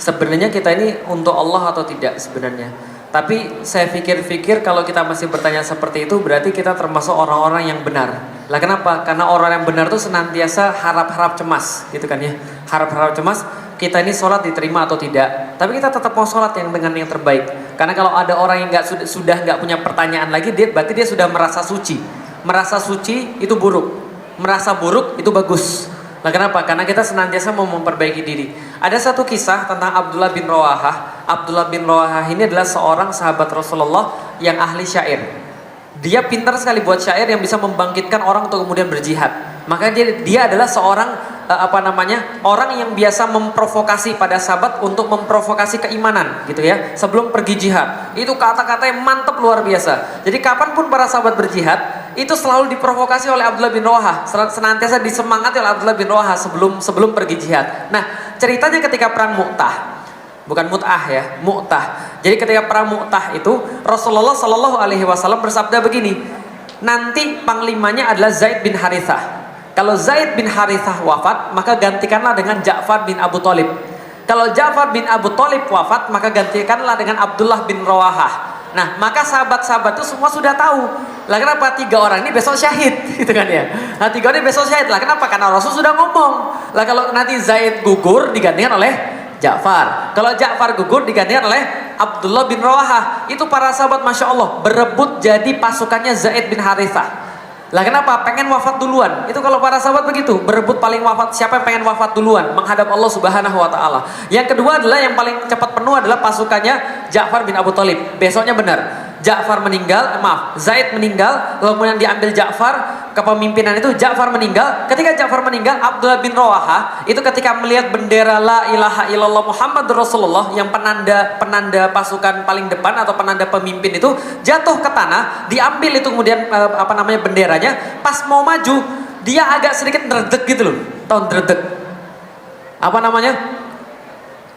sebenarnya kita ini untuk Allah atau tidak sebenarnya. Tapi saya pikir-pikir kalau kita masih bertanya seperti itu berarti kita termasuk orang-orang yang benar. Lah kenapa? Karena orang yang benar tuh senantiasa harap-harap cemas, gitu kan ya. Harap-harap cemas, kita ini sholat diterima atau tidak. Tapi kita tetap mau sholat yang dengan yang terbaik. Karena kalau ada orang yang sudah nggak punya pertanyaan lagi, berarti dia sudah merasa suci. Merasa suci itu buruk, merasa buruk itu bagus. Nah kenapa? Karena kita senantiasa mau memperbaiki diri. Ada satu kisah tentang Abdullah bin Rawahah. Abdullah bin Rawahah ini adalah seorang sahabat Rasulullah yang ahli syair. Dia pintar sekali buat syair yang bisa membangkitkan orang untuk kemudian berjihad. Maka dia adalah seorang orang yang biasa memprovokasi pada sahabat untuk memprovokasi keimanan gitu ya. Sebelum pergi jihad. Itu kata-katanya mantap luar biasa. Jadi kapanpun para sahabat berjihad itu selalu diprovokasi oleh Abdullah bin Rawahah, senantiasa disemangati oleh Abdullah bin Rawahah sebelum pergi jihad. Nah, ceritanya ketika perang Mu'tah, bukan Mut'ah ya, Mu'tah. Jadi ketika perang Mu'tah itu Rasulullah Shallallahu Alaihi Wasallam bersabda begini, nanti panglimanya adalah Zaid bin Harithah. Kalau Zaid bin Harithah wafat, maka gantikanlah dengan Ja'far bin Abu Thalib. Kalau Ja'far bin Abu Thalib wafat, maka gantikanlah dengan Abdullah bin Rawahah. Nah, maka sahabat-sahabat itu semua sudah tahu. Lah kenapa 3 orang ini besok syahid, gitu kan ya? Nah, 3 orang ini besok syahid. Lah kenapa? Karena Rasul sudah ngomong. Lah kalau nanti Zaid gugur digantikan oleh Ja'far. Kalau Ja'far gugur digantikan oleh Abdullah bin Rawahah. Itu para sahabat Masya Allah berebut jadi pasukannya Zaid bin Harithah. Lah kenapa? Pengen wafat duluan. Itu kalau para sahabat begitu, berebut paling wafat. Siapa yang pengen wafat duluan menghadap Allah Subhanahu wa taala. Yang kedua adalah yang paling cepat penuh adalah pasukannya Ja'far bin Abu Thalib. Besoknya benar. Ja'far meninggal, Zaid meninggal, lalu kemudian diambil Ja'far, kepemimpinan itu Ja'far meninggal. Ketika Ja'far meninggal, Abdullah bin Rawahah itu ketika melihat bendera la ilaha illallah Muhammad Rasulullah yang penanda pasukan paling depan atau penanda pemimpin itu jatuh ke tanah, diambil itu kemudian benderanya, pas mau maju dia agak sedikit dredeg gitu loh. Tahu dredeg?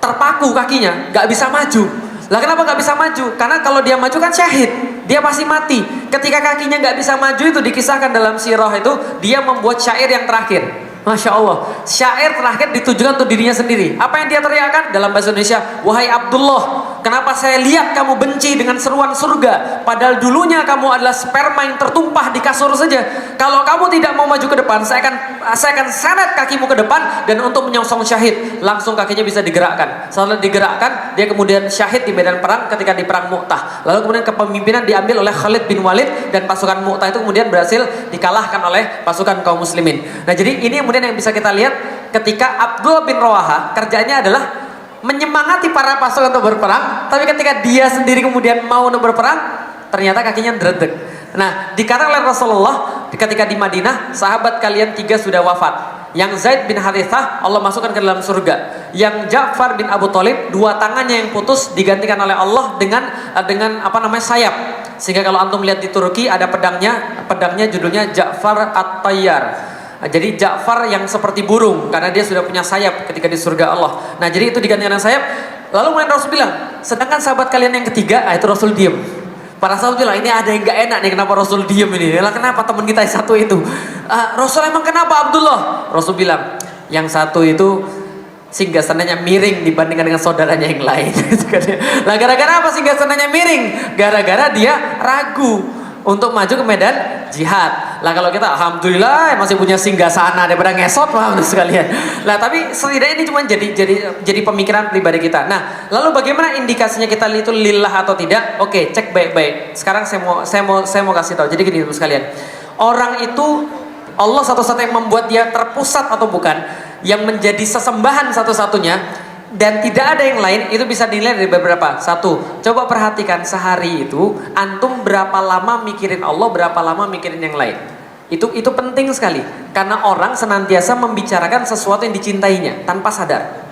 Terpaku kakinya, nggak bisa maju. Lah kenapa nggak bisa maju? Karena kalau dia maju kan syahid, dia pasti mati. Ketika kakinya nggak bisa maju itu dikisahkan dalam sirah itu dia membuat syair yang terakhir. Masya Allah, syair terakhir ditujukan untuk dirinya sendiri. Apa yang dia teriakkan dalam bahasa Indonesia? Wahai Abdullah, kenapa saya lihat kamu benci dengan seruan surga? Padahal dulunya kamu adalah sperma yang tertumpah di kasur saja. Kalau kamu tidak mau maju ke depan, saya akan seret kakimu ke depan dan untuk menyongsong syahid. Langsung kakinya bisa digerakkan. Setelah digerakkan, dia kemudian syahid di medan perang ketika di perang Mu'tah. Lalu kemudian kepemimpinan diambil oleh Khalid bin Walid dan pasukan Mu'tah itu kemudian berhasil dikalahkan oleh pasukan kaum muslimin. Nah, jadi ini kemudian yang bisa kita lihat ketika Abdullah bin Rawahah kerjanya adalah menyemangati para pasukan untuk berperang, tapi ketika dia sendiri kemudian mau untuk berperang, ternyata kakinya dredeg. Nah, dikatakan oleh Rasulullah ketika di Madinah, sahabat kalian 3 sudah wafat. Yang Zaid bin Harithah Allah masukkan ke dalam surga. Yang Ja'far bin Abu Thalib 2 tangannya yang putus digantikan oleh Allah dengan sayap. Sehingga kalau antum lihat di Turki ada pedangnya judulnya Ja'far At-Tayyar. Jadi Ja'far yang seperti burung karena dia sudah punya sayap ketika di surga Allah. Nah, jadi itu digantikan dengan sayap. Lalu kemudian Rasul bilang, sedangkan sahabat kalian yang ketiga, itu Rasul diam. Para sahabat bilang, ini ada yang gak enak nih, kenapa Rasul diam ini? Lah kenapa teman kita yang satu itu? Rasul emang kenapa Abdullah? Rasul bilang, yang satu itu singgasananya miring dibandingkan dengan saudaranya yang lain. Lah gara-gara apa singgasananya miring? Gara-gara dia ragu untuk maju ke medan jihad. Lah kalau kita alhamdulillah masih punya singgasana daripada ngesot paham sekalian. Lah tapi setidaknya ini cuma jadi pemikiran pribadi kita. Nah, lalu bagaimana indikasinya kita itu lillah atau tidak? Oke, cek baik-baik. Sekarang saya mau kasih tahu. Jadi gini sekalian. Orang itu Allah satu-satunya yang membuat dia terpusat atau bukan, yang menjadi sesembahan satu-satunya dan tidak ada yang lain, itu bisa dinilai dari beberapa. Satu, coba perhatikan sehari itu antum berapa lama mikirin Allah, berapa lama mikirin yang lain. Itu penting sekali karena orang senantiasa membicarakan sesuatu yang dicintainya tanpa sadar.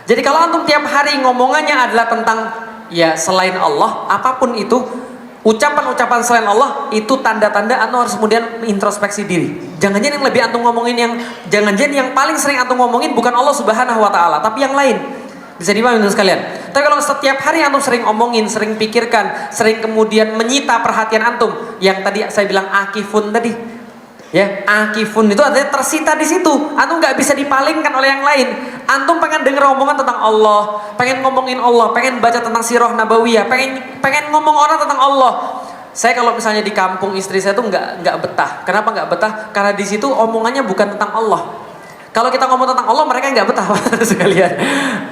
Jadi kalau antum tiap hari ngomongannya adalah tentang selain Allah, apapun itu, ucapan-ucapan selain Allah, itu tanda-tanda antum harus kemudian introspeksi diri. Jangan-jangan yang lebih antum ngomongin jangan-jangan yang paling sering antum ngomongin bukan Allah Subhanahu wa taala, tapi yang lain. Bisa dipahami sekalian. Tapi kalau setiap hari antum sering omongin, sering pikirkan, sering kemudian menyita perhatian antum, yang tadi saya bilang akifun tadi, Ya, akifun itu artinya tersita di situ. Antum nggak bisa dipalingkan oleh yang lain. Antum pengen denger omongan tentang Allah, pengen ngomongin Allah, pengen baca tentang sirah nabawiyah, pengen ngomong orang tentang Allah. Saya kalau misalnya di kampung istri saya tuh nggak betah. Kenapa nggak betah? Karena di situ omongannya bukan tentang Allah. Kalau kita ngomong tentang Allah, mereka nggak betah sekalian.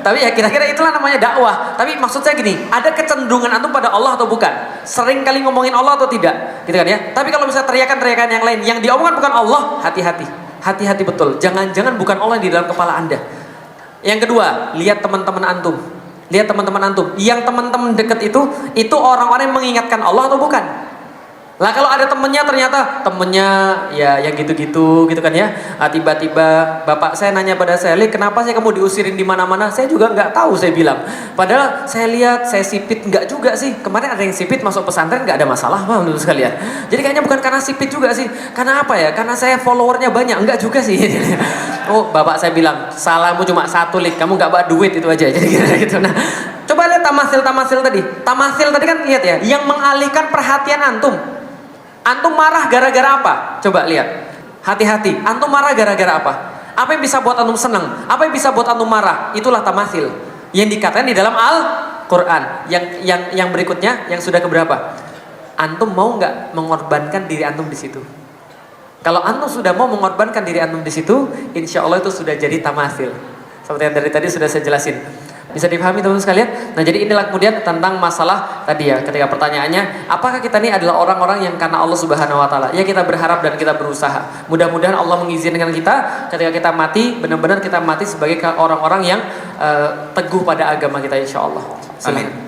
Tapi ya kira-kira itulah namanya dakwah. Tapi maksud saya gini, ada kecenderungan antum pada Allah atau bukan? Sering kali ngomongin Allah atau tidak? Gitu kan ya. Tapi kalau misalnya teriakan-teriakan yang lain, yang diomongkan bukan Allah, hati-hati. Hati-hati betul. Jangan-jangan bukan Allah yang di dalam kepala Anda. Yang kedua, lihat teman-teman antum. Lihat teman-teman antum. Yang teman-teman dekat itu orang-orang yang mengingatkan Allah atau bukan? Lah kalau ada temennya ternyata temennya ya yang gitu-gitu gitu kan ya. Tiba-tiba bapak saya nanya pada saya, "Li, kenapa sih kamu diusirin di mana-mana?" Saya juga nggak tahu, saya bilang. Padahal saya lihat saya sipit nggak juga sih. Kemarin ada yang sipit masuk pesantren nggak ada masalah, Pak, menurut sekalian. Jadi kayaknya bukan karena sipit juga sih. Karena apa ya? Karena saya followernya banyak, enggak juga sih. Oh, bapak saya bilang, "Salahmu cuma satu, Lik. Kamu nggak bawa duit itu aja." Jadi gitu. Nah, coba lihat tamasil tadi. Tamasil tadi kan lihat ya, yang mengalihkan perhatian antum. Antum marah gara-gara apa? Coba lihat. Hati-hati. Antum marah gara-gara apa? Apa yang bisa buat antum senang? Apa yang bisa buat antum marah? Itulah tamasil. Yang dikatakan di dalam Al-Quran. Yang berikutnya, yang sudah keberapa? Antum mau nggak mengorbankan diri antum di situ? Kalau antum sudah mau mengorbankan diri antum di situ, insya Allah itu sudah jadi tamasil. Seperti yang dari tadi sudah saya jelasin. Bisa dipahami teman-teman sekalian? Nah, jadi inilah kemudian tentang masalah tadi ya, ketika pertanyaannya, apakah kita ini adalah orang-orang yang karena Allah Subhanahu wa taala? Ya, kita berharap dan kita berusaha. Mudah-mudahan Allah mengizinkan kita ketika kita mati, benar-benar kita mati sebagai orang-orang yang teguh pada agama kita, insya Allah. Amin.